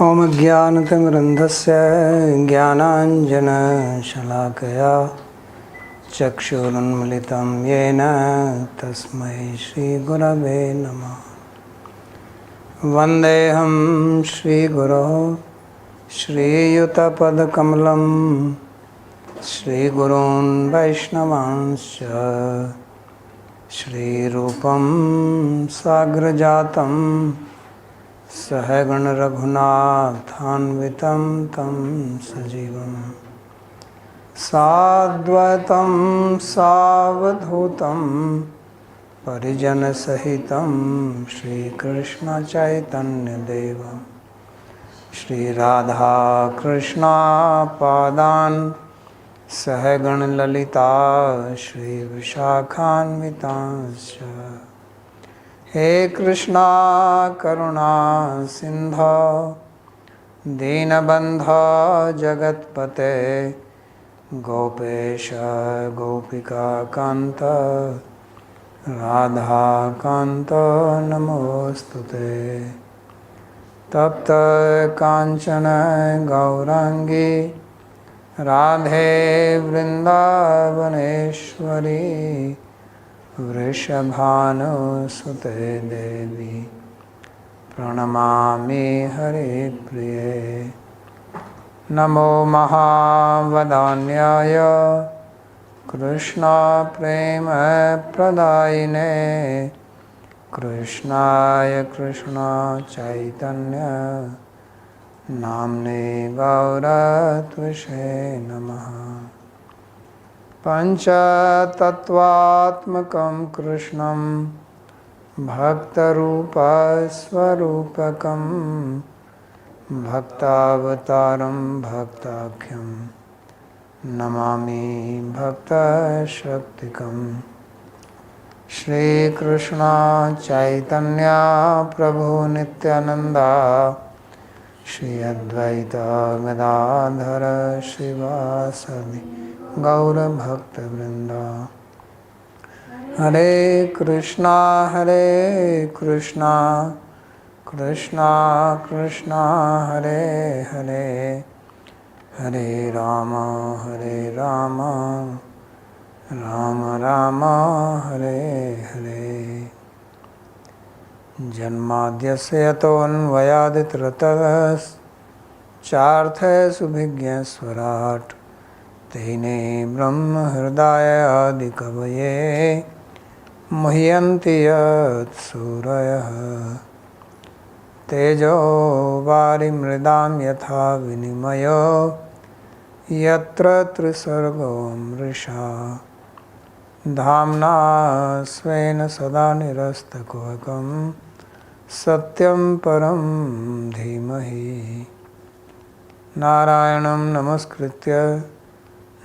ॐ ज्ञानतिमिरन्धस्य ज्ञानाञ्जनशलाकया चक्षुरुन्मिलितं येन तस्मै श्रीगुरवे नमः। वन्देऽहं श्रीगुरो श्रीयुतपदकमलं श्रीगुरून् वैष्णवांश्च श्रीरूपं साग्रजातं सहगण रघुनाथान्वितं तं सजीवं साद्वैतं सावधूतं परिजनसहितं श्रीकृष्ण चैतन्यदेवं श्रीराधाकृष्णपादान् सहगण ललिता श्रीविशाखान्वितांश्च। हे कृष्णा करुणा सिंधो दीनबन्धो जगत्पते गोपेश गोपिकान्त राधाकान्त नमोस्तुते। तप्त कांचन गौरांगी राधे वृंदावनेश्वरी वृषभानुसुते देवी प्रणमामि हरिप्रिये। नमो महावदान्याय कृष्ण प्रेम प्रदायिने कृष्णाय कृष्ण चैतन्य नाम्ने गौरत्विषे नमः। पंचतत्वात्मकं कृष्णं भक्तरूपस्वरूपकं भक्तावतारं भक्ताख्यं नमामि भक्तशक्तिकं। श्रीकृष्ण चैतन्य प्रभु नित्यानंदा श्री अद्वैत गदाधर श्रीवासदि गौरभक्तवृंदा। हरे कृष्णा कृष्णा कृष्णा हरे हरे हरे राम राम राम हरे हरे। जन्माद्यस्य यतोऽन्वयादितरतश्चार्थेषुभिज्ञस्वराट् तेने ब्रह्म हृदय आदिकवये मुह्यन्ति यत्सूरयः। तेजो वारिमृदां यथा विनिमयो यत्र त्रिसर्गो मृषा धाम्ना स्वेन सदा निरस्तकुहकं सत्यं परं धीमहि। नारायणं नमस्कृत्य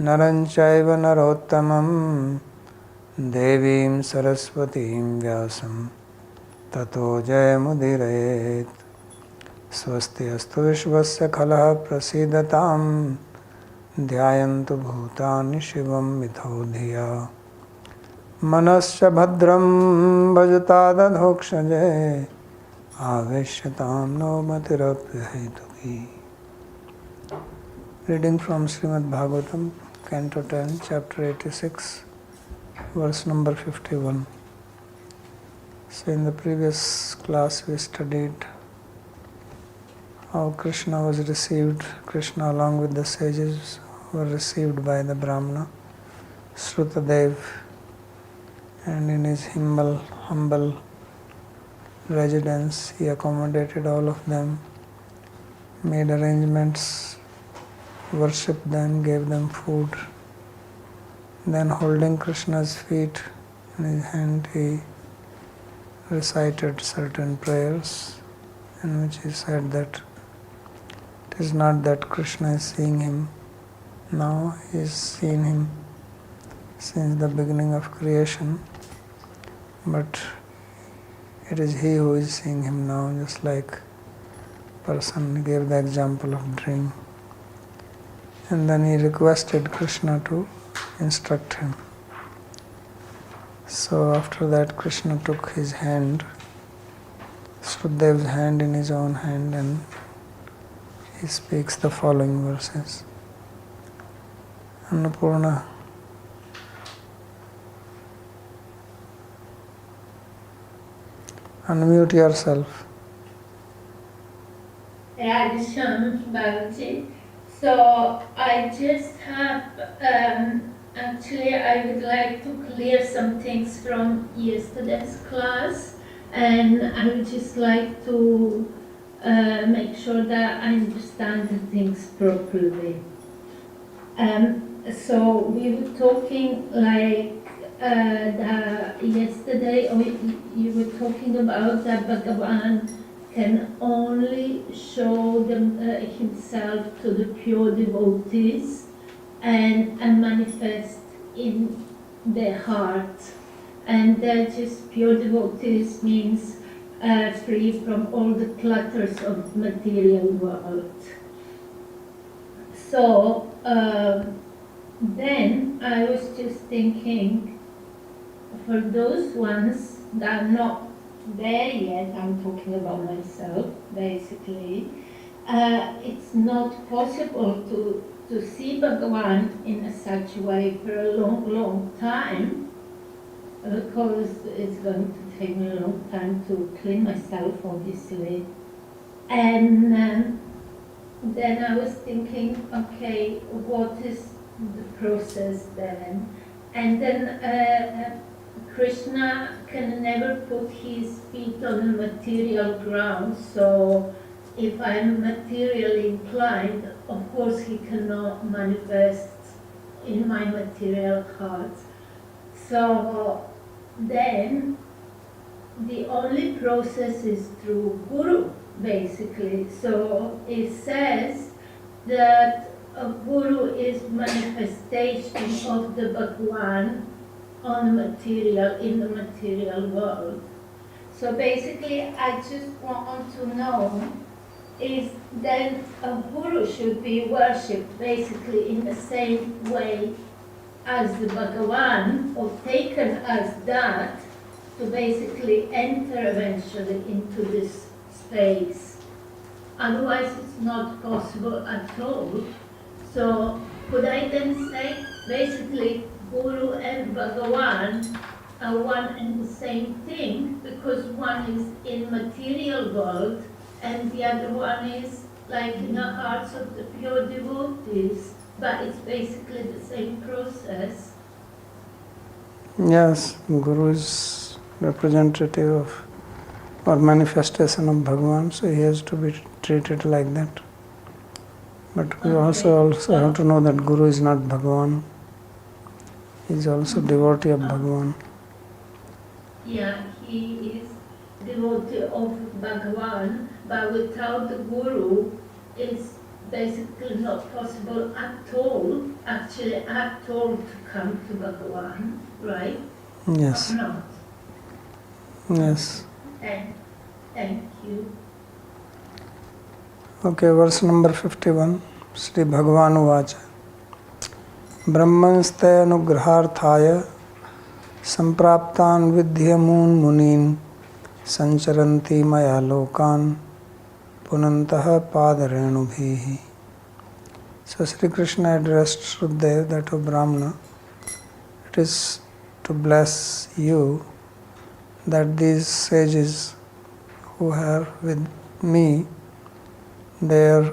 नरं चैव नरोत्तमं देवीं सरस्वतीं व्यासं ततो जयमुदीरयेत्। स्वस्ति अस्तु विश्वस्य खलः प्रसीदतां ध्यायन्तु भूतानि शिवं मिथो धिया। मनश्च भद्रं भजता दधोक्षजे आवेश्यतां no मतिरप्यहेतुकी। Reading from Śrīmad Bhāgavatam, Canto 10, Chapter 86, verse number 51. So in the previous class we studied how Krishna was received. Krishna along with the sages were received by the Brahmana, Śrutadeva, and in his humble residence he accommodated all of them, made arrangements, worshipped them, gave them food. Then holding Krishna's feet in his hand, he recited certain prayers in which he said that it is not that Krishna is seeing him now, he has seen him since the beginning of creation, but it is he who is seeing him now, just like person gave the example of dream. And then he requested Krishna to instruct him. So after that Krishna took his hand, Śrutadeva's hand in his own hand, and he speaks the following verses. Annapurna, unmute yourself. So I just have, actually I would like to clear some things from yesterday's class, and I would just like to make sure that I understand the things properly. So we were talking like yesterday, or you were talking about that Bhagavan can only show himself to the pure devotees and manifest in their heart. And that just pure devotees means free from all the clutters of material world. So then I was just thinking, for those ones that are not there yet, I'm talking about myself basically, it's not possible to see Bhagavan in such a way for a long time, because it's going to take me a long time to clean myself, obviously. And then I was thinking, okay, what is the process then? And then Krishna can never put his feet on the material ground, so if I'm materially inclined, of course he cannot manifest in my material heart. So then the only process is through Guru, basically. So it says that a Guru is manifestation of the Bhagavan on the material, in the material world. So basically, I just want to know, is then a Guru should be worshipped basically in the same way as the Bhagavan, or taken as that, to basically enter eventually into this space. Otherwise, it's not possible at all. So could I then say, basically, Guru and Bhagavan are one and the same thing, because one is in material world and the other one is like in the hearts of the pure devotees, but it's basically the same process. Yes, Guru is representative of or manifestation of Bhagavan, so he has to be treated like that. But we also have to know that Guru is not Bhagavan. He is also devotee of Bhagavan. Yeah, he is devotee of Bhagavan, but without the Guru, it's basically not possible at all, actually at all, to come to Bhagavan, right? Yes. Or not? Yes. Thank you. Okay, verse number 51. Śrī Bhagavan Uvaca. Brahmanste anugraharthaya sampraptan vidhyamun munin sancharanti maya lokan punantaha padarenubhihi. So Sri Krishna addressed Śrutadeva that, O Brahmana, it is to bless you that these sages who are with me, they are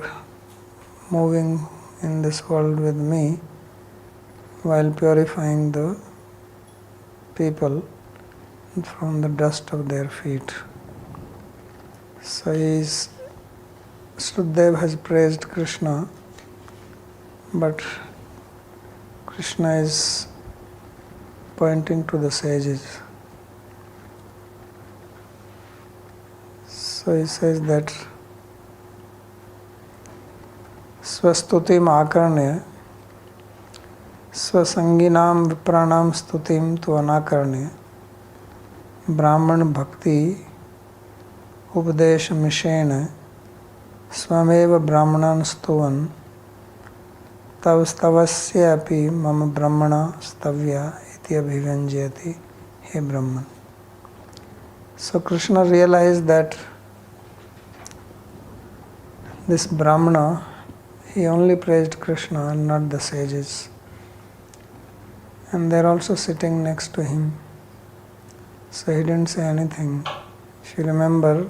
moving in this world with me while purifying the people from the dust of their feet. So Śrutadeva has praised Krishna, but Krishna is pointing to the sages. So he says that Svastutim akarne Svasanginam Vipranam Stutim tu anakarne Brahman Bhakti Upadesha Mishena Swameva Brahmanan Stuvan Tavstavasya api Mama Brahmana Stavya iti abhivanjyati He Brahman. So Krishna realized that this Brahmana he only praised Krishna and not the sages. And they're also sitting next to him. So he didn't say anything. If you remember,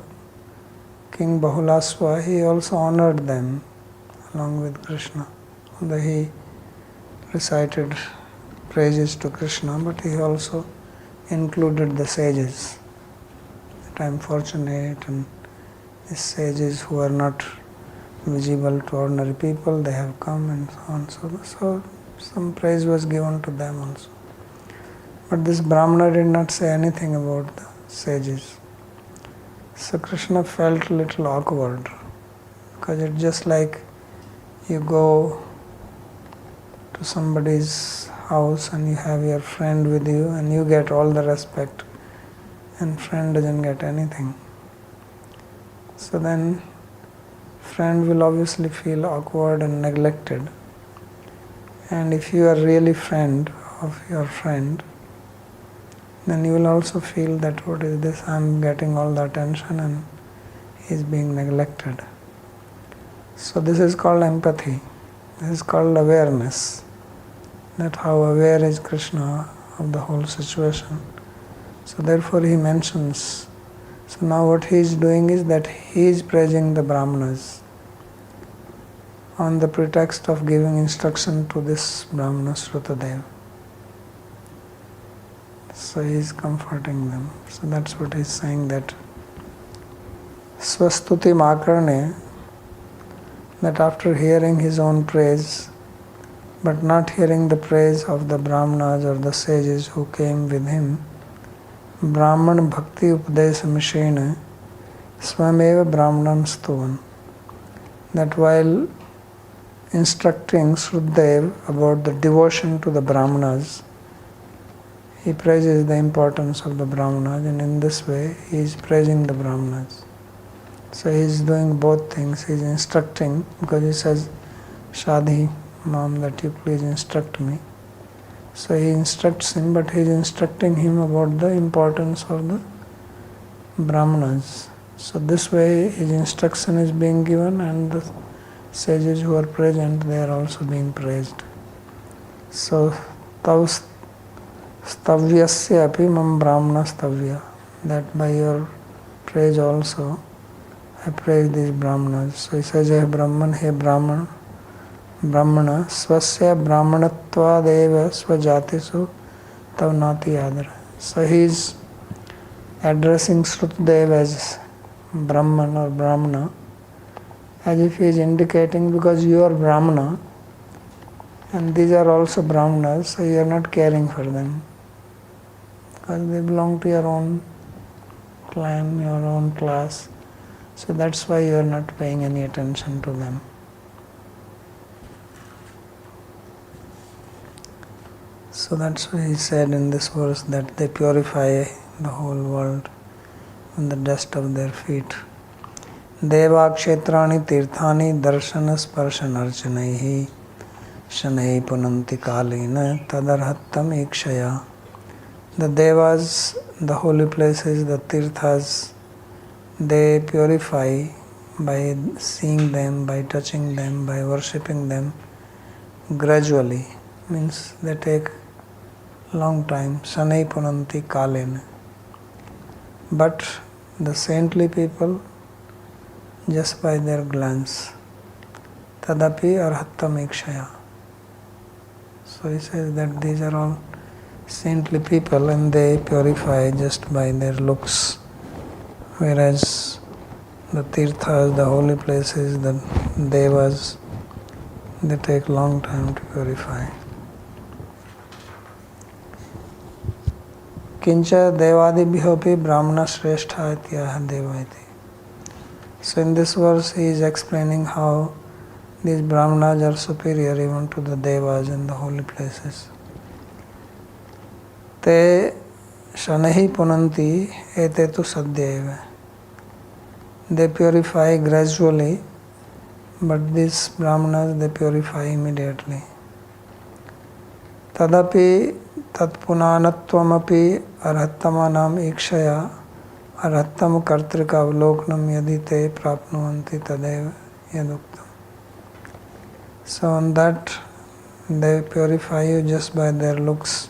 King Bahulāśva, he also honored them along with Krishna. Although he recited praises to Krishna, but he also included the sages. That I am fortunate, and the sages who are not visible to ordinary people, they have come and so on. So some praise was given to them also. But this Brahmana did not say anything about the sages. So Krishna felt a little awkward, because it's just like you go to somebody's house and you have your friend with you and you get all the respect and friend doesn't get anything. So then friend will obviously feel awkward and neglected. And if you are really friend of your friend, then you will also feel that what is this, I am getting all the attention and he is being neglected. So this is called empathy. This is called awareness. That how aware is Krishna of the whole situation. So therefore he mentions. So now what he is doing is that he is praising the Brahmanas on the pretext of giving instruction to this Brahmana Śrutadeva. So he is comforting them. So that's what he is saying, that Swastuti Makarne, that after hearing his own praise, but not hearing the praise of the Brahmanas or the sages who came with him, Brahman Bhakti Upadesa Mishena Swameva Brahmanan Stuvan, that while instructing Śrutadeva about the devotion to the Brahmanas, he praises the importance of the Brahmanas, and in this way he is praising the Brahmanas. So he is doing both things. He is instructing, because he says, Shadhi, Mom, that you please instruct me. So he instructs him, but he is instructing him about the importance of the Brahmanas. So this way his instruction is being given, and the sages who are present, they are also being praised. So Tav Stavyasya api mam Brahmana stavya, that by your praise also I praise these Brahmanas. So he says, Hey Brahman, Hey Brahman, Brahmana, Swasya Brahmanatva deva svajatisu tavnati adara. So he is addressing Śrutadeva as Brahman or Brahmana, as if he is indicating, because you are Brahmana and these are also Brahmanas, so you are not caring for them, because they belong to your own clan, your own class. So that's why you are not paying any attention to them. So that's why he said in this verse that they purify the whole world with the dust of their feet. Deva kshetrani tirthani darshana sparshan archanaihi shanai punanti kalena tadarhattam ikshaya. The devas, the holy places, the tirthas, they purify by seeing them, by touching them, by worshipping them gradually. Means they take long time. Shanai punanti kalena. But the saintly people, just by their glance, tadapi arhattam ikshaya. So he says that these are all saintly people and they purify just by their looks, whereas the tirthas, the holy places, the devas, they take long time to purify. Kincha devadibhyopi brahmana shrestha ityaha devaiti. So in this verse he is explaining how these brahmanas are superior even to the devas in the holy places. Te shanahi punanti ete tu sadyeva. They purify gradually, but these brahmanas, they purify immediately. Tadapi tatpunanatvamapi arhattamanam ikshaya arhattam kartrika avloknam yadi te prapnuvanti tadeva yaduktam. So on that they purify you just by their looks,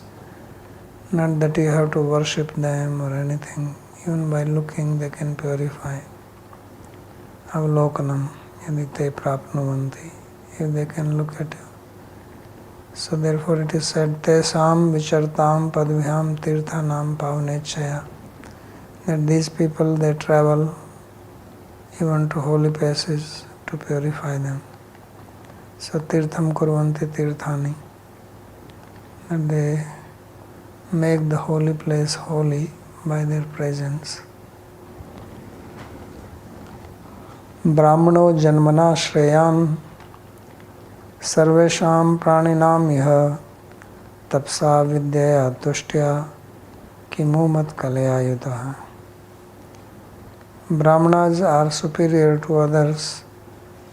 not that you have to worship them or anything. Even by looking they can purify. Avlokanam yadite prapnuvanti, if they can look at you. So therefore it is said, Tesam vichartam padviham tirthanam pavnechaya, that these people they travel even to holy places to purify them. So tirtham kurvanti tirthani, that they make the holy place holy by their presence. Brahmano janmana shreyan sarvesham praninam iha tapsa vidyaya tushtya kimumat kalaya yutaha. Brahmanas are superior to others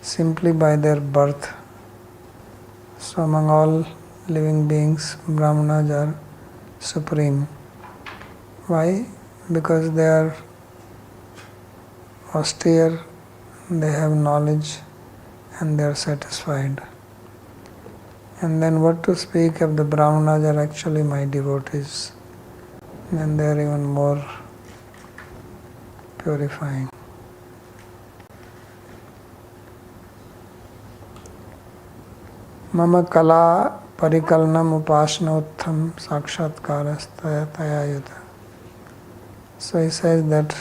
simply by their birth. So among all living beings, Brahmanas are supreme. Why? Because they are austere, they have knowledge, and they are satisfied. And then what to speak of the Brahmanas are actually my devotees. Then they are even more purifying. Mama kala parikalnam upasana uttam sakshatkarastaya tayayuta. So he says that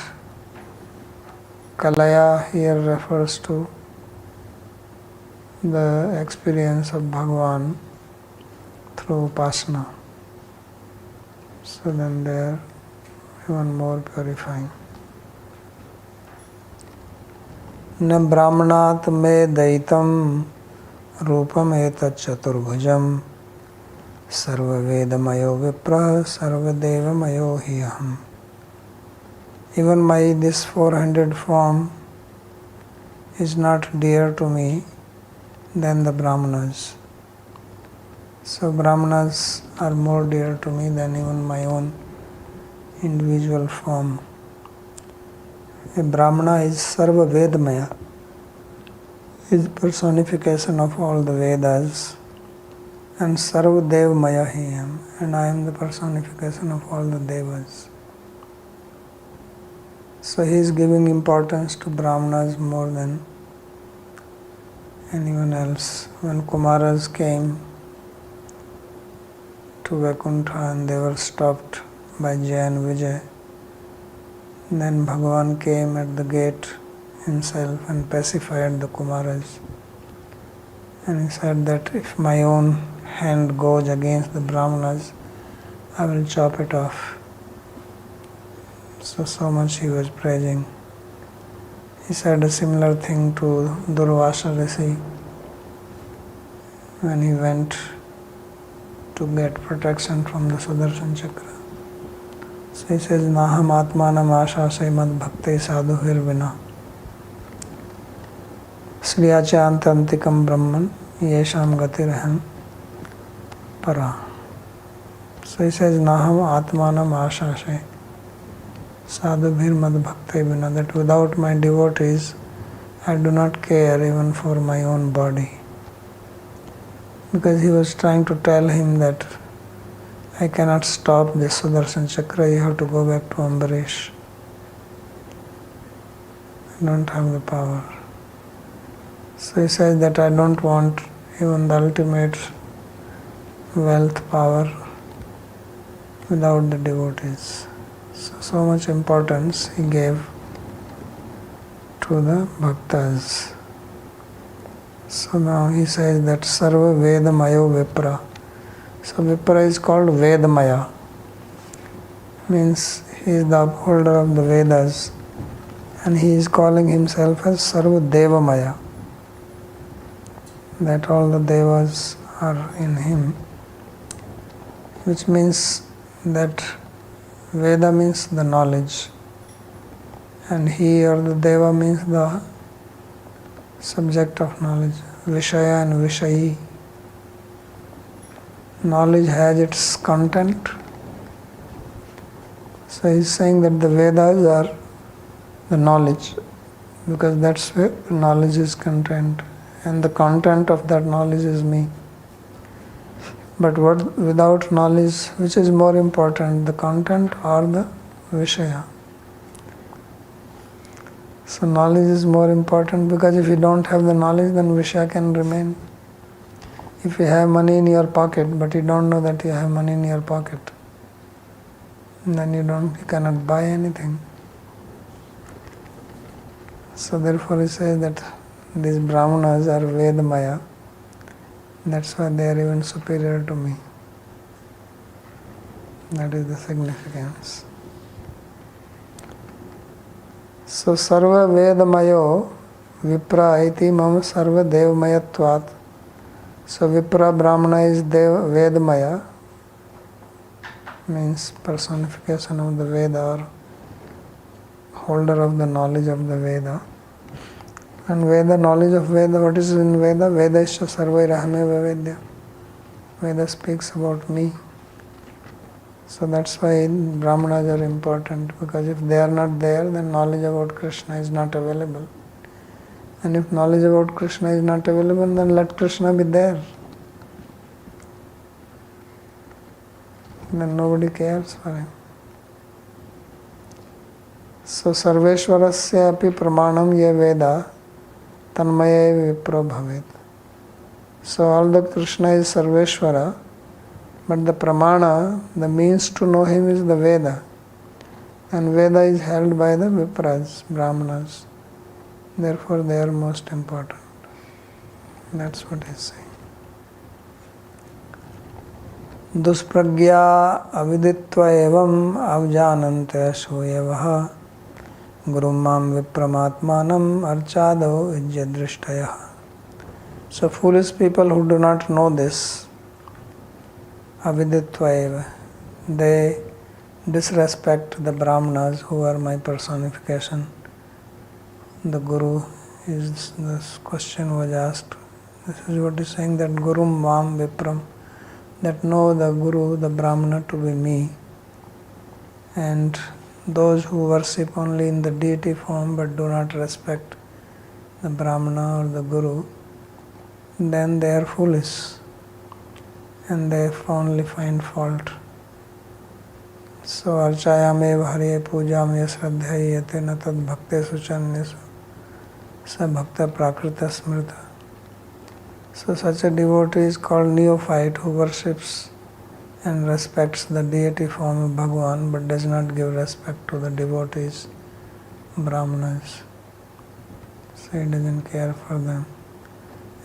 kalaya here refers to the experience of Bhagavan through upasana. So then they are even more purifying. Na brahmanat me daitam rupam etat chaturbhujam sarva vedamayo vipra sarva devamayo hiyaham. Even my this 400 form is not dear to me than the Brahmanas. So Brahmanas are more dear to me than even my own individual form. A Brahmana is Sarva Vedamaya, is personification of all the Vedas, and Sarva Devamaya he am, and I am the personification of all the Devas. So he is giving importance to Brahmanas more than anyone else. When Kumaras came to Vaikuntha and they were stopped by Jay and Vijay, then Bhagavan came at the gate himself and pacified the Kumaras. And he said that if my own hand goes against the Brahmanas, I will chop it off. So much he was praising. He said a similar thing to Durvasa Rishi when he went to get protection from the Sudarshan Chakra. So he says, Naham atmanam asha Śrīmad bhakti sadhuhir vina Sriyacha antantikam brahman yesham gatiraham para. So he says, Naham atmanam asha sadhubhir mad bhakti vina, that without my devotees I do not care even for my own body. Because he was trying to tell him that I cannot stop this Sudarshan Chakra, you have to go back to Ambarish. I don't have the power. So he says that I don't want even the ultimate wealth, power without the devotees. So much importance he gave to the bhaktas. So now he says that Sarva Vedamayo Vipra. So Vipra is called Vedamaya. Means he is the upholder of the Vedas. And he is calling himself as Sarva Devamaya. That all the Devas are in him. Which means that Veda means the knowledge. And he or the Deva means the subject of knowledge. Vishaya and Vishayi. Knowledge has its content. So he is saying that the Vedas are the knowledge, because that's where knowledge is contained. and the content of that knowledge is me. But without knowledge, which is more important, the content or the Vishaya? So knowledge is more important, because if you don't have the knowledge, then Vishaya can remain. If you have money in your pocket, but you don't know that you have money in your pocket, then you cannot buy anything. So therefore he says that these Brahmanas are Vedamaya. That's why they are even superior to me. That is the significance. So Sarva Vedamayo Vipra iti mam Sarva Devmayatvat. So Vipra Brahmana is Vedamaya, means personification of the Veda or holder of the knowledge of the Veda. And Veda, knowledge of Veda, what is in Veda? Veda isya sarvairahame vavedya. Veda speaks about me. So that's why Brahmanas are important, because if they are not there, then knowledge about Krishna is not available. And if knowledge about Krishna is not available, then let Krishna be there. Then nobody cares for him. So Sarveshwarasya api pramanam ye Veda tanmaya vipro bhavet. So although Krishna is Sarveshwara, but the pramana, the means to know him, is the Veda. And Veda is held by the Vipras, Brahmanas. Therefore they are most important. That's what he's saying. Duspragya aviditva evam avjanante shoyavaha gurumam vipramatmanam archado ijyadrishtayah. So foolish people who do not know this, aviditva eva, they disrespect the Brahmanas who are my personification. The Guru is, this question was asked. This is what he's saying, that Gurum Vam Vipram, that know the Guru, the Brahmana, to be me. And those who worship only in the deity form but do not respect the Brahmana or the Guru, then they are foolish and they only find fault. So archayame bhariye pujam yasradhya yate na tad bhakte suchanyesu sa bhakta prakrita smrita. So such a devotee is called neophyte, who worships and respects the deity form of Bhagavan but does not give respect to the devotees, Brahmanas. So he doesn't care for them.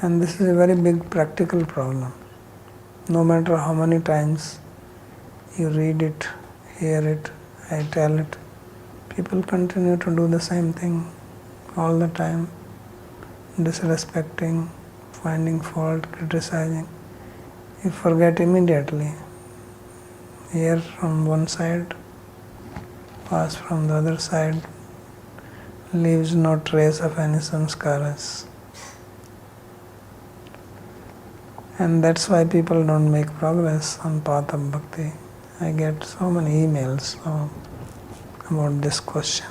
And this is a very big practical problem. No matter how many times you read it, hear it, I tell it, people continue to do the same thing all the time, disrespecting, finding fault, criticizing. You forget immediately. Hear from one side, pass from the other side, leaves no trace of any samskaras. And that's why people don't make progress on path of bhakti. I get so many emails about this question.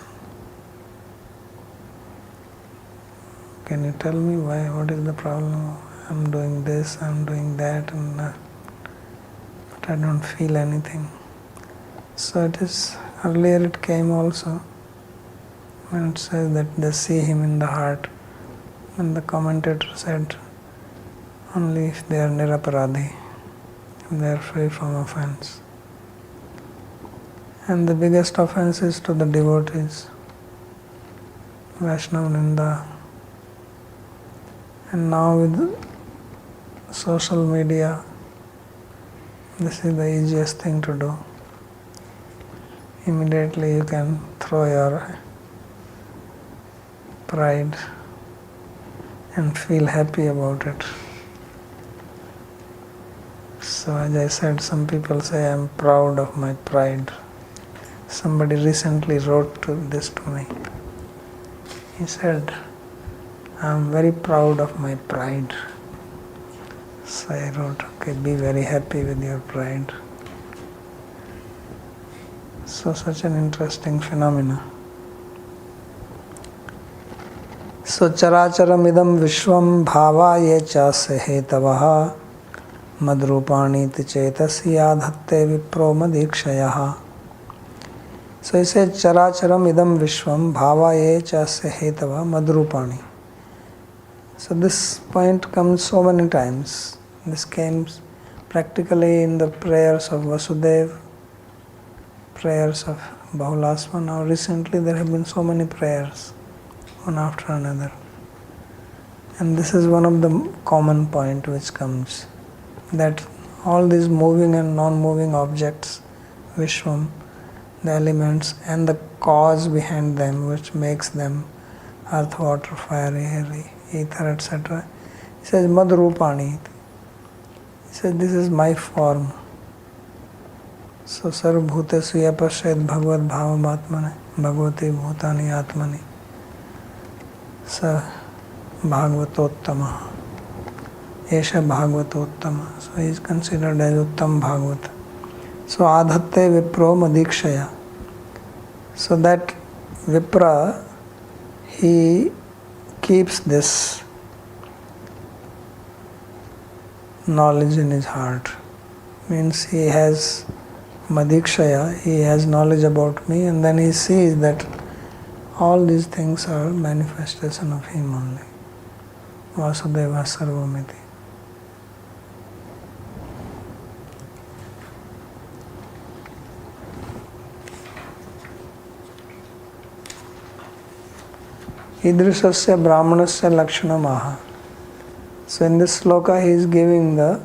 Can you tell me why? What is the problem? I'm doing this, I'm doing that, but I don't feel anything. So it is, earlier it came also, when it says that they see him in the heart. And the commentator said, only if they are niraparadhi, if they are free from offense. And the biggest offense is to the devotees, Vaishnava Ninda. And now with social media, this is the easiest thing to do. Immediately you can throw your pride and feel happy about it. So as I said, some people say I am proud of my pride. Somebody recently wrote this to me. He said, I am very proud of my pride. So I wrote, okay, be very happy with your pride. So such an interesting phenomena. So characharam idam vishwam bhava ye chasya hetavaha madrupani chetasi adhatte vipro madikshayah. So he said characharam idam vishwam bhava ye chasya hetava madrupani. So this point comes so many times. This came practically in the prayers of Vasudeva, prayers of Bahulāśva. Now recently there have been so many prayers, one after another. And this is one of the common point which comes, that all these moving and non-moving objects, Vishwam, the elements and the cause behind them which makes them earth, water, fire, air, ether, etc. He says Madrupani. He says this is my form. So Sarva Bhutesu Yapashed Bhagavad Bhavam Atmane Bhagavati Bhutani Atmani Sa Bhagavatottama Esha Bhagavatottama. So he is considered as Uttam Bhagavata. So Adhatte Vipro Madikshaya. So that Vipra, he keeps this knowledge in his heart. Means he has Madikshaya, he has knowledge about me, and then he sees that all these things are manifestation of him only. Vasudeva Sarvamiti. Idrisasya Brahmanasya Lakshanamaha. So in this sloka he is giving the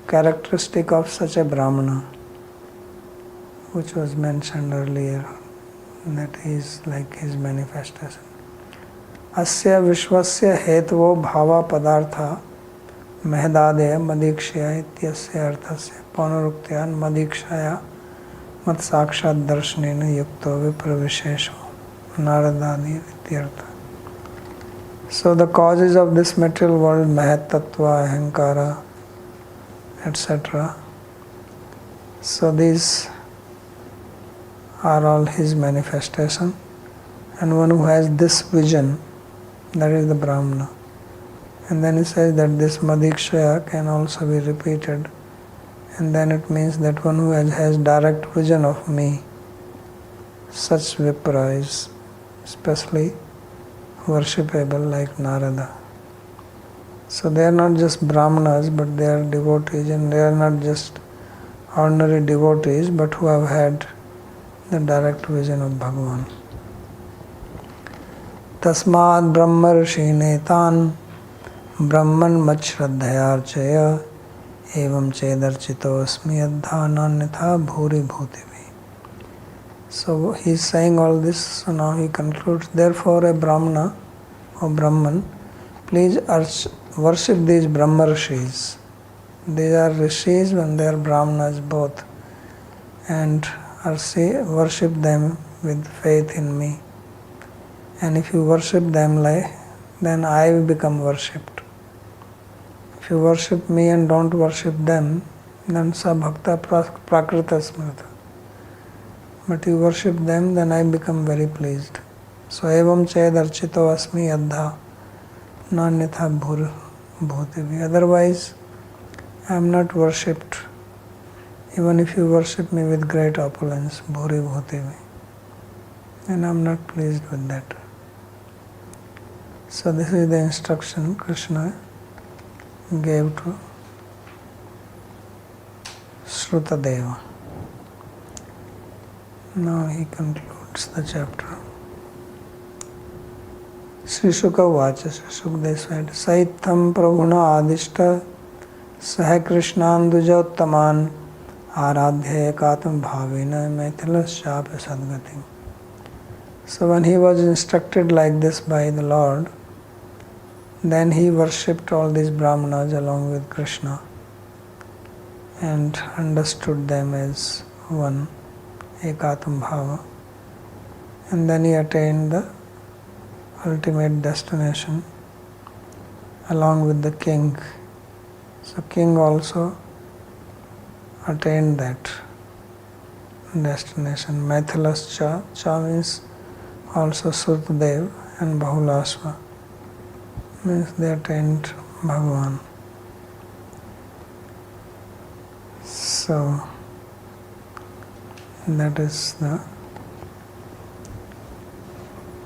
characteristic of such a Brahmana, which was mentioned earlier, that he is like his manifestation. Asya Vishwasya Hetvo Bhava Padartha Mehdadeya Madikshaya Ityasya Arthasya Panuruktyan Madikshaya Mat Sakshat Darshanena Yukto Vipravishesho Naradadi Ityartha. So the causes of this material world, Mahat Tattva, Ahankara, etc. So these are all his manifestation. And one who has this vision, that is the Brahmana. And then he says that this Madikshaya can also be repeated. And then it means that one who has direct vision of me, such Vipra is especially worshipable like Narada. So they are not just Brahmanas, but they are devotees, and they are not just ordinary devotees, but who have had the direct vision of Bhagavan. Tasmad Brahma Rishinetan Brahman Machradhayarchaya Evam Chedarchito Asmi Adhananitha Bhuri Bhutivi. So he is saying all this, so now he concludes, therefore a Brahmana or Brahman, please worship these Brahma Rishis. These are Rishis and they are Brahmanas both, and worship them with faith in me. And if you worship them, then I will become worshipped. If you worship me and don't worship them, then sa bhakta prakrita smrita. But you worship them, then I become very pleased. So evam ched archito asmi adha nanyatha bhur bhutivi. Otherwise, I am not worshipped. Even if you worship me with great opulence, bhuri bhutivi, then I am not pleased with that. So this is the instruction Krishna gave to Śrutadeva. Now he concludes the chapter. Śrī Śukadeva Gosvāmī said, Saitham Prabhuna Adishta Saha Krishnandujottaman Aradhya Ekatam Bhavena Mithilas Sadgatim. So when he was instructed like this by the Lord, then he worshipped all these Brahmanas along with Krishna and understood them as one, Ekatam Bhava. And then he attained the ultimate destination along with the king. So king also attained that destination. Mithilas cha means also Śrutadeva and Bahulāśva. means they attained Bhagavan. So that is the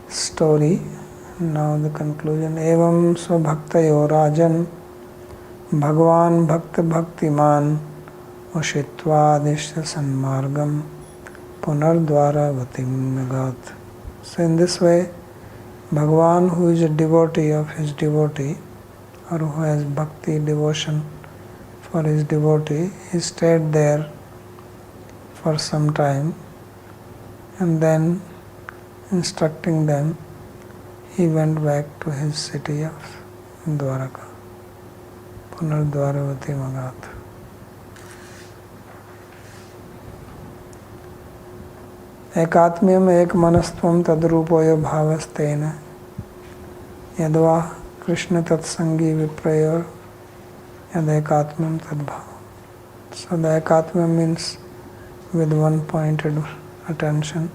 story. Now the conclusion. Evam svabhaktayo rajan Bhagavan bhakta bhaktiman ushitva adishya sanmargam punardvara vatim nagat. So in this way, Bhagavan, who is a devotee of his devotee, or who has bhakti, devotion for his devotee, he stayed there for some time, and then, instructing them, he went back to his city of Dwaraka. Punardvaravati Magat. Ekatmyam ek manastvam tadrupoyo bhavastena yadva Krishna tatsangi viprayor yad ekatmyam tadbhava. So the ekatmyam means with one pointed attention,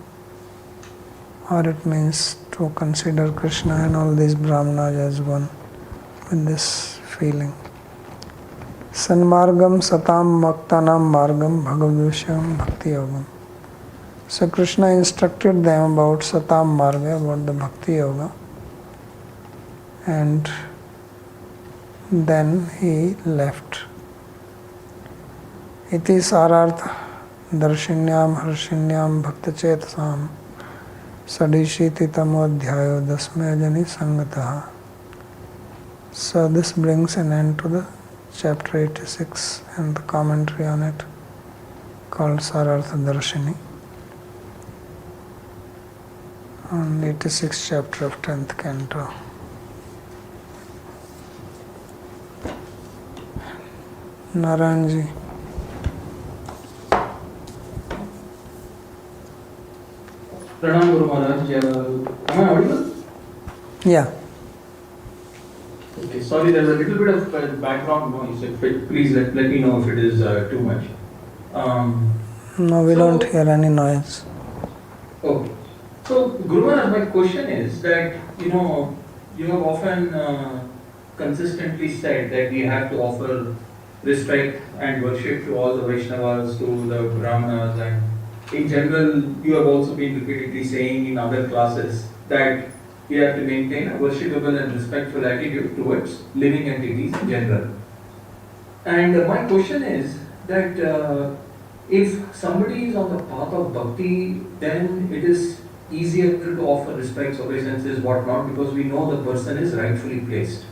or it means to consider Krishna and all these brahmanas as one with this feeling. Sanmargam satam maktanam margam bhagavadushyam bhakti yogam. So Krishna instructed them about satam marga, about the bhakti yoga, and then he left. Iti sarartha darshinyam harshinyam bhaktachetasam sadishiti tamodhyayo dasme ajani sangataha. So this brings an end to the chapter 86 and the commentary on it called Sarartha Darshini, on 86th chapter of 10th canto. Narayanji. Pranam Guru Maharaj. Am I audible? Yeah. Okay, sorry, there's a little bit of background noise. Please let me know if it is too much. No, we don't hear any noise. Okay. So, Guru Maharaj, my question is that, you have often consistently said that we have to offer respect and worship to all the Vaishnavas, to the Brahmanas, and in general, you have also been repeatedly saying in other classes that we have to maintain a worshipable and respectful attitude towards living entities in general. And my question is that if somebody is on the path of bhakti, then it is easier to offer respects, obeisances, whatnot, because we know the person is rightfully placed.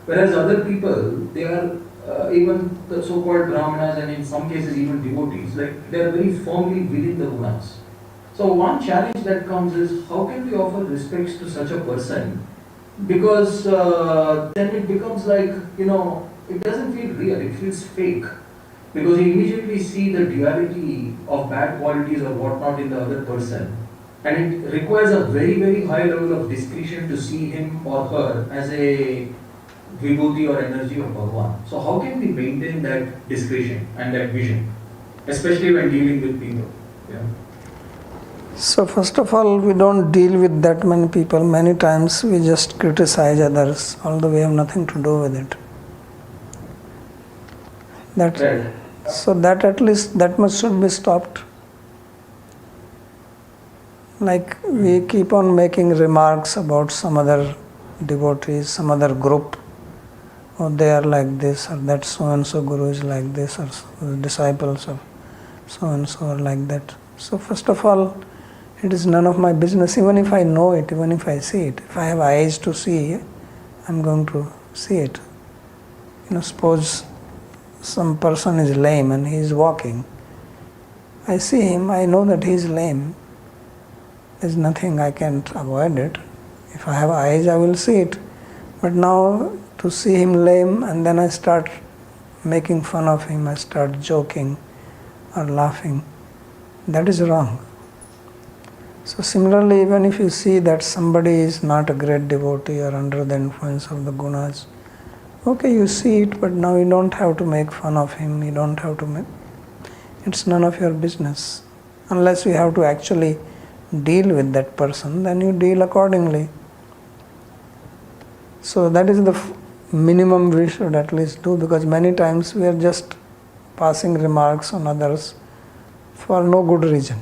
Whereas other people, they are even the so-called brahmanas and in some cases even devotees, like they are very firmly within the gunas. So one challenge that comes is, how can we offer respects to such a person? Because then it becomes like, it doesn't feel real, it feels fake. Because you immediately see the duality of bad qualities or whatnot in the other person. And it requires a very, very high level of discretion to see him or her as a vibhuti or energy of Bhagavan. So how can we maintain that discretion and that vision, especially when dealing with people? Yeah. So first of all, we don't deal with that many people. Many times we just criticize others, although we have nothing to do with it. So that at least that much should be stopped. Like we keep on making remarks about some other devotees, some other group, or they are like this, or that so and so guru is like this, or the disciples of so and so are like that. So first of all, it is none of my business, even if I know it, even if I see it. If I have eyes to see, I'm going to see it. Suppose some person is lame and he is walking. I see him, I know that he is lame. There's nothing, I can't avoid it. If I have eyes, I will see it. But now, to see him lame and then I start making fun of him, I start joking or laughing, that is wrong. So similarly, even if you see that somebody is not a great devotee or under the influence of the gunas, okay, you see it, but now you don't have to make fun of him, you don't have to make... It's none of your business. Unless you have to actually deal with that person, then you deal accordingly. So that is the minimum we should at least do, because many times we are just passing remarks on others for no good reason.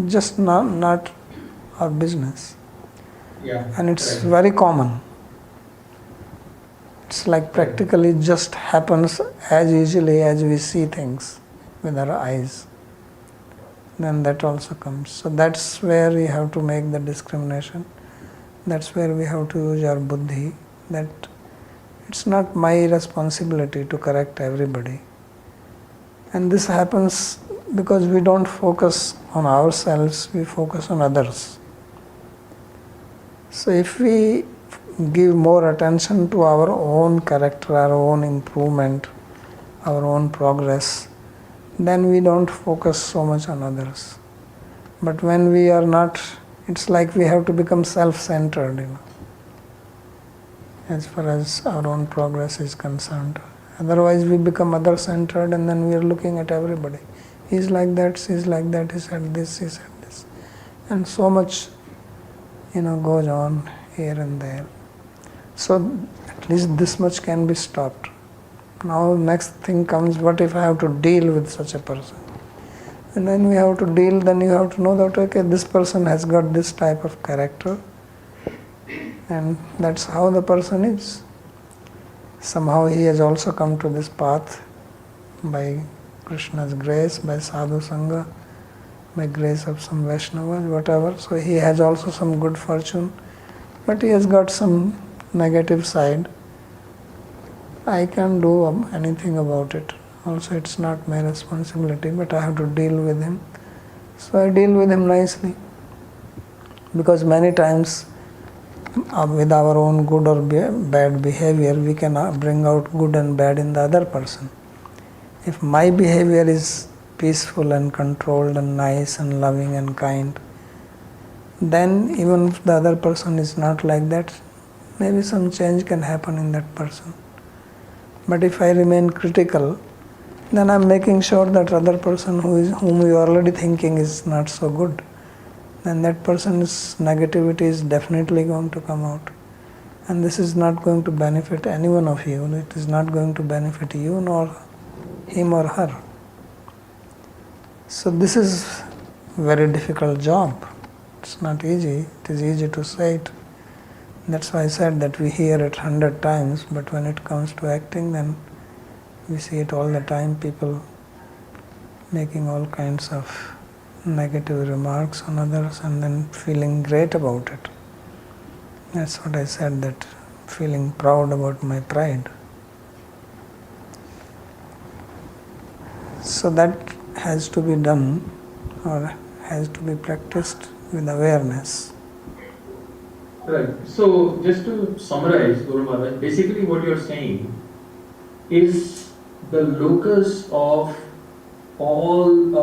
Just not our business. Yeah. And it's correct. very common. It's like practically just happens as easily as we see things with our eyes. Then that also comes. So that's where we have to make the discrimination. That's where we have to use our buddhi. That it's not my responsibility to correct everybody. And this happens because we don't focus on ourselves, we focus on others. So if we give more attention to our own character, our own improvement, our own progress, then we don't focus so much on others. But when we are not, it's like we have to become self-centered, as far as our own progress is concerned. Otherwise we become other-centered, and then we are looking at everybody. He's like that, she's like that, he said this, he said this. And so much, goes on here and there. So at least this much can be stopped. Now next thing comes, what if I have to deal with such a person? And then we have to deal, then you have to know that, okay, this person has got this type of character, and that's how the person is. Somehow he has also come to this path by Krishna's grace, by sadhu sangha, by grace of some Vaishnavas, whatever. So he has also some good fortune, but he has got some negative side. I can't do anything about it. Also, it's not my responsibility, but I have to deal with him. So I deal with him nicely. Because many times, with our own good or bad behavior, we can bring out good and bad in the other person. If my behavior is peaceful and controlled and nice and loving and kind, then even if the other person is not like that, maybe some change can happen in that person. But if I remain critical, then I'm making sure that other person whom you are already thinking is not so good, then that person's negativity is definitely going to come out. And this is not going to benefit any one of you. It is not going to benefit you nor him or her. So this is a very difficult job. It's not easy. It is easy to say it. That's why I said that we hear it 100 times, but when it comes to acting, then we see it all the time, people making all kinds of negative remarks on others and then feeling great about it. That's what I said, that feeling proud about my pride. So that has to be done, or has to be practiced with awareness. Right. So just to summarize, Guru Maharaj, basically what you are saying is the locus of all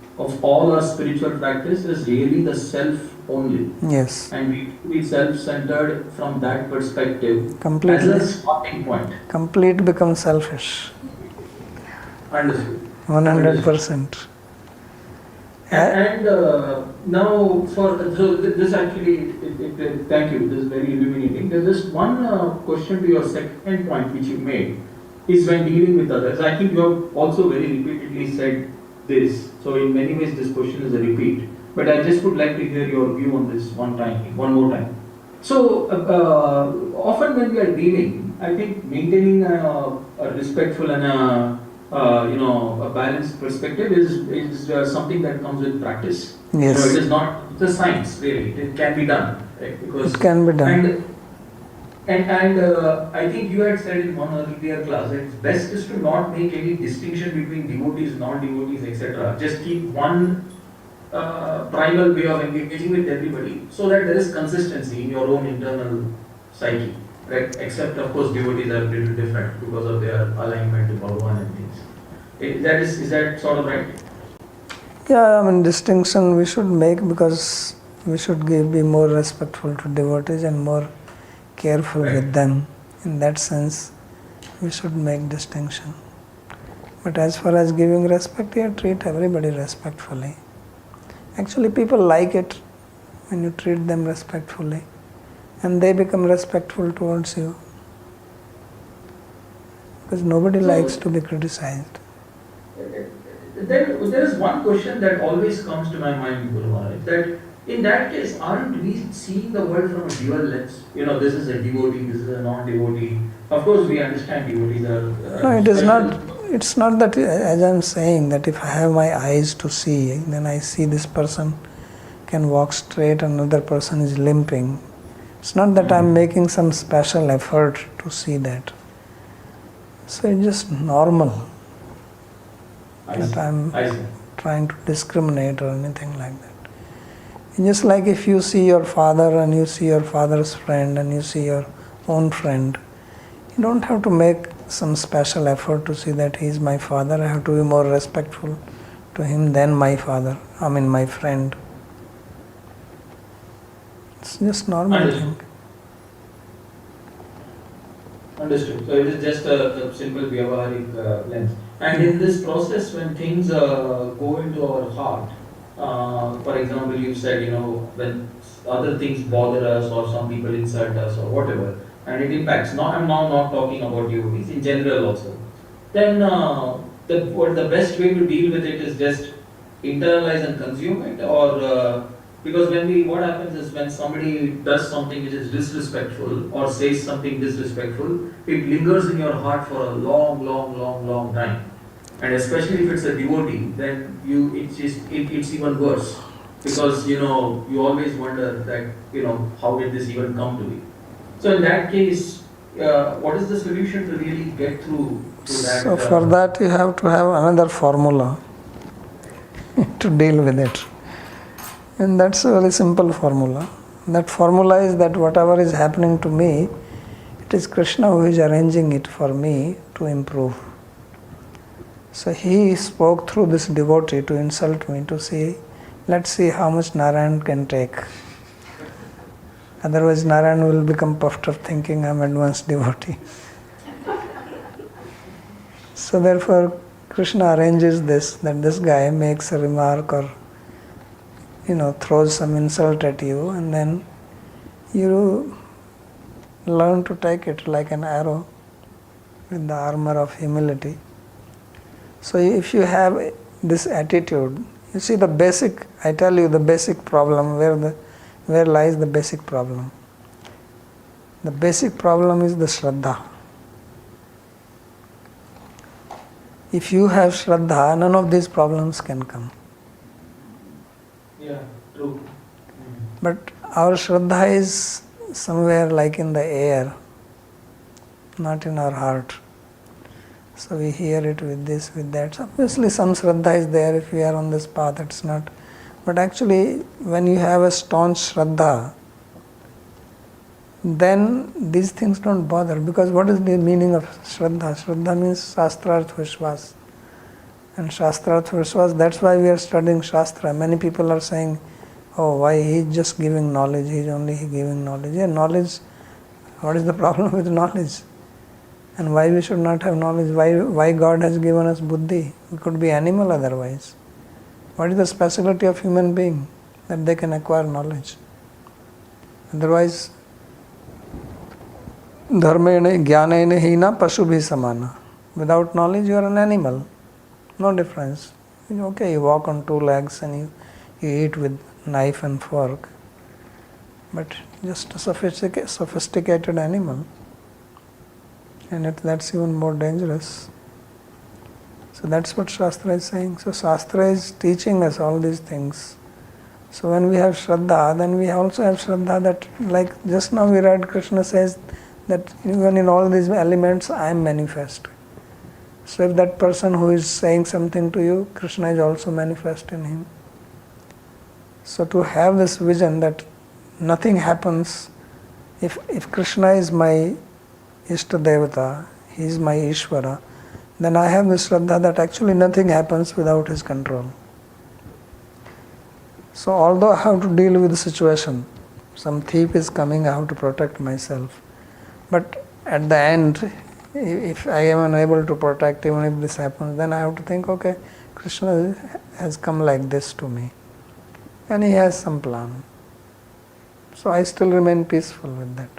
our spiritual practice is really the self only. Yes. And we need to be self-centered from that perspective. Completely. As a starting point. Complete becomes selfish. Understood. 100%. And now this actually, thank you, this is very illuminating. There's just one question to your second point which you made, is when dealing with others. I think you have also very repeatedly said this, so in many ways this question is a repeat. But I just would like to hear your view on this one more time. So often when we are dealing, I think maintaining a respectful and a balanced perspective is something that comes with practice. Yes. It is not the science really. It can be done, right? Because it can be done. And I think you had said in one earlier class that it's best is to not make any distinction between devotees, non-devotees, etc. Just keep one primal way of engaging with everybody, so that there is consistency in your own internal psyche. Right? Except of course devotees are a little different because of their alignment to Bhagavan and things. Is that sort of right? Yeah, distinction we should make, because we should be more respectful to devotees and more careful with them. In that sense, we should make distinction. But as far as giving respect, you treat everybody respectfully. Actually, people like it when you treat them respectfully. and they become respectful towards you. Because nobody likes to be criticized. Then there is one question that always comes to my mind, Guru Maharaj, that in that case, aren't we seeing the world from a dual lens? This is a devotee, this is a non-devotee. Of course, we understand devotees are. No, it is not. It's not that, as I am saying, that if I have my eyes to see, then I see this person can walk straight, another person is limping. It's not that I am making some special effort to see that. So it's just normal. That I am trying to discriminate or anything like that. It's just like if you see your father and you see your father's friend and you see your own friend, you don't have to make some special effort to see that he is my father. I have to be more respectful to him than my father, my friend. It's just normal thing. Understood. So it is just a simple vyavaharik lens. And in this process, when things go into our heart, for example, you said, when other things bother us or some people insult us or whatever, and it impacts. I'm now not talking about devotees, in general also. Then the best way to deal with it is just internalize and consume it, or because what happens is when somebody does something which is disrespectful or says something disrespectful, it lingers in your heart for a long time. And especially if it's a devotee, then it's even worse, because you always wonder that how did this even come to be. So in that case, what is the solution to really get through to that? So for that you have to have another formula to deal with it. And that's a very simple formula. That formula is that whatever is happening to me, it is Krishna who is arranging it for me to improve. So he spoke through this devotee to insult me, to see, let's see how much Narayan can take. Otherwise Narayan will become puffed up thinking I'm advanced devotee. So therefore Krishna arranges this, that this guy makes a remark or throws some insult at you, and then you learn to take it like an arrow with the armor of humility. So if you have this attitude, you see the basic problem, where lies the basic problem. The basic problem is the Shraddha. If you have Shraddha, none of these problems can come. Yeah, true. But our Shraddha is somewhere like in the air, not in our heart. So we hear it with this, with that. So obviously some Shraddha is there if we are on this path, it's not. But actually when you have a staunch Shraddha, then these things don't bother, because what is the meaning of Shraddha? Shraddha means Shastrarth Vishwas. And Shastrarth Vishwas, that's why we are studying Shastra. Many people are saying, oh, why he is just giving knowledge, he is only giving knowledge. Yeah, knowledge, what is the problem with knowledge? And why we should not have knowledge? Why God has given us buddhi? We could be animal otherwise. What is the speciality of human being? That they can acquire knowledge. Otherwise, dharmene jnanene hina pasubhi samana. Without knowledge you are an animal. No difference. Okay, you walk on two legs and you eat with knife and fork. But just a sophisticated animal. And that's even more dangerous. So that's what Shastra is saying. So Shastra is teaching us all these things. So when we have Shraddha, then we also have Shraddha that, like just now we read, Krishna says that even in all these elements I am manifest. So if that person who is saying something to you, Krishna is also manifest in him. So to have this vision that nothing happens, if Krishna is my Ishta Devata, he is my Ishvara, then I have this Shraddha that actually nothing happens without his control. So although I have to deal with the situation, some thief is coming, I have to protect myself. But at the end, if I am unable to protect, even if this happens, then I have to think, okay, Krishna has come like this to me. And he has some plan. So I still remain peaceful with that.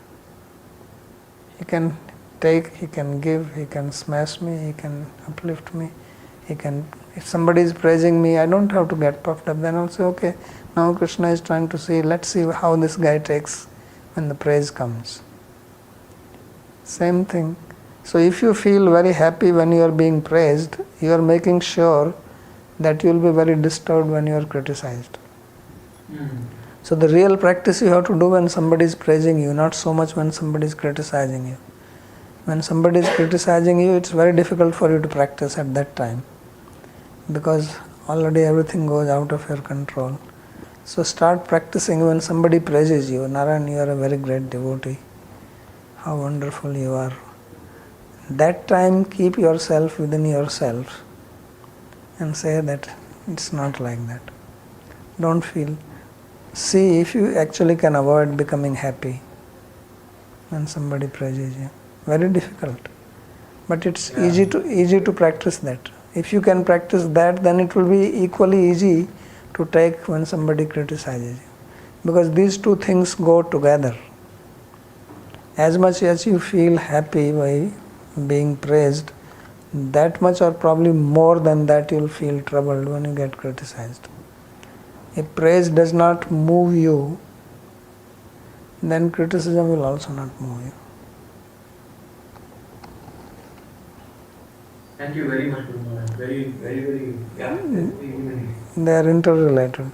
He can take, he can give, he can smash me, he can uplift me, he can, if somebody is praising me, I don't have to get puffed up. Then I'll say, okay, now Krishna is trying to see, let's see how this guy takes when the praise comes. Same thing. So if you feel very happy when you are being praised, you are making sure that you will be very disturbed when you are criticized. So the real practice you have to do when somebody is praising you, not so much when somebody is criticizing you. When somebody is criticizing you, it's very difficult for you to practice at that time, because already everything goes out of your control. So start practicing when somebody praises you. Narayan, you are a very great devotee. How wonderful you are. That time keep yourself within yourself and say that it's not like that. Don't feel. See if you actually can avoid becoming happy when somebody praises you. Very difficult. But it's easy to practice that. If you can practice that, then it will be equally easy to take when somebody criticizes you. Because these two things go together. As much as you feel happy by being praised, that much or probably more than that you will feel troubled when you get criticized. If praise does not move you, then criticism will also not move you. Thank you very much, Guru Maharaj. Very, They are interrelated.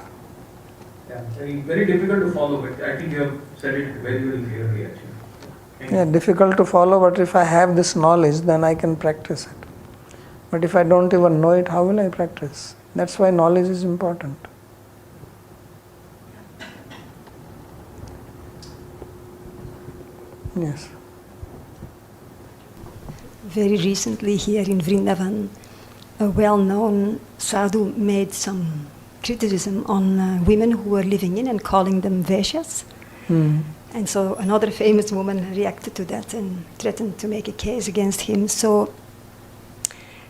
Yeah, very difficult to follow, but I think you have said it very clearly actually. Yeah, difficult to follow, but if I have this knowledge, then I can practice it. But if I don't even know it, how will I practice? That's why knowledge is important. Yes. Very recently here in Vrindavan, a well-known sadhu made some criticism on women who were living in and calling them Vaishyas. And so another famous woman reacted to that and threatened to make a case against him. So,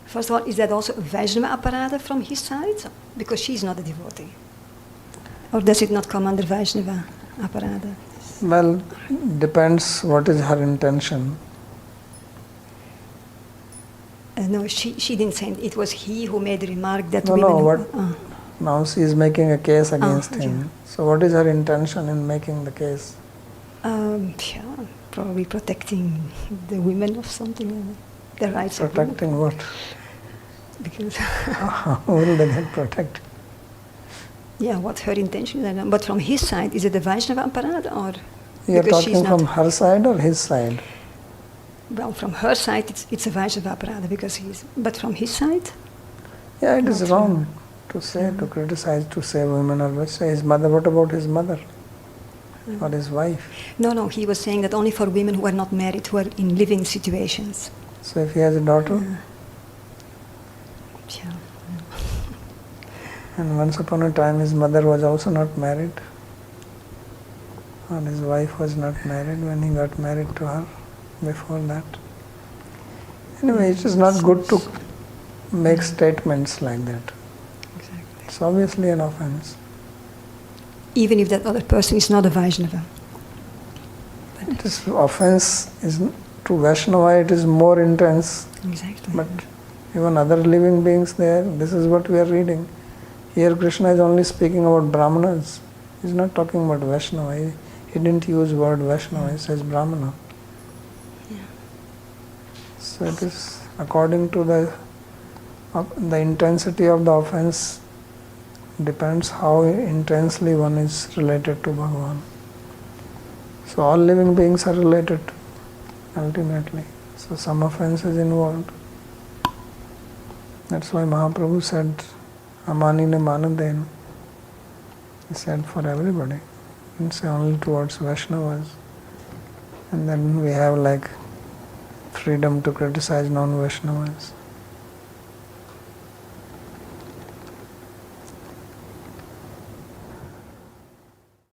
first of all, is that also a Vaishnava aparada from his side? Because she's not a devotee. Or does it not come under Vaishnava aparada? Well, depends what is her intention. No, she didn't say it. It was he who made the remark that women... Now she is making a case against him. Yeah. So what is her intention in making the case? Probably protecting the women of something, the rights of women. Protecting what? Because how will they get protected? Yeah, what her intention is. But from his side, is it a Vaishnava aparada or? You are talking from her side or his side? Well, from her side, it's a Vaishnava aparada because but from his side? Yeah, it is wrong to say, to criticize, to say women are Vaishnava. His mother, what about his mother? Or his wife? No, he was saying that only for women who are not married, who are in living situations. So if he has a daughter? Yeah. And once upon a time his mother was also not married. And his wife was not married when he got married to her before that. Anyway, it is not good to make statements like that. Exactly. It's obviously an offense. Even if that other person is not a Vaishnava. This offense is to Vaishnava, it is more intense. Exactly. But even other living beings there, this is what we are reading. Here Krishna is only speaking about Brahmanas. He is not talking about Vaishnava. He didn't use word Vaishnava, he says Brahmana. Yeah. So it is according to the intensity of the offense depends how intensely one is related to Bhagavan. So all living beings are related ultimately. So some offense is involved. That's why Mahaprabhu said, Amanine Manaden. He said for everybody. He didn't say only towards Vaishnavas. And then we have like freedom to criticize non-Vaishnavas.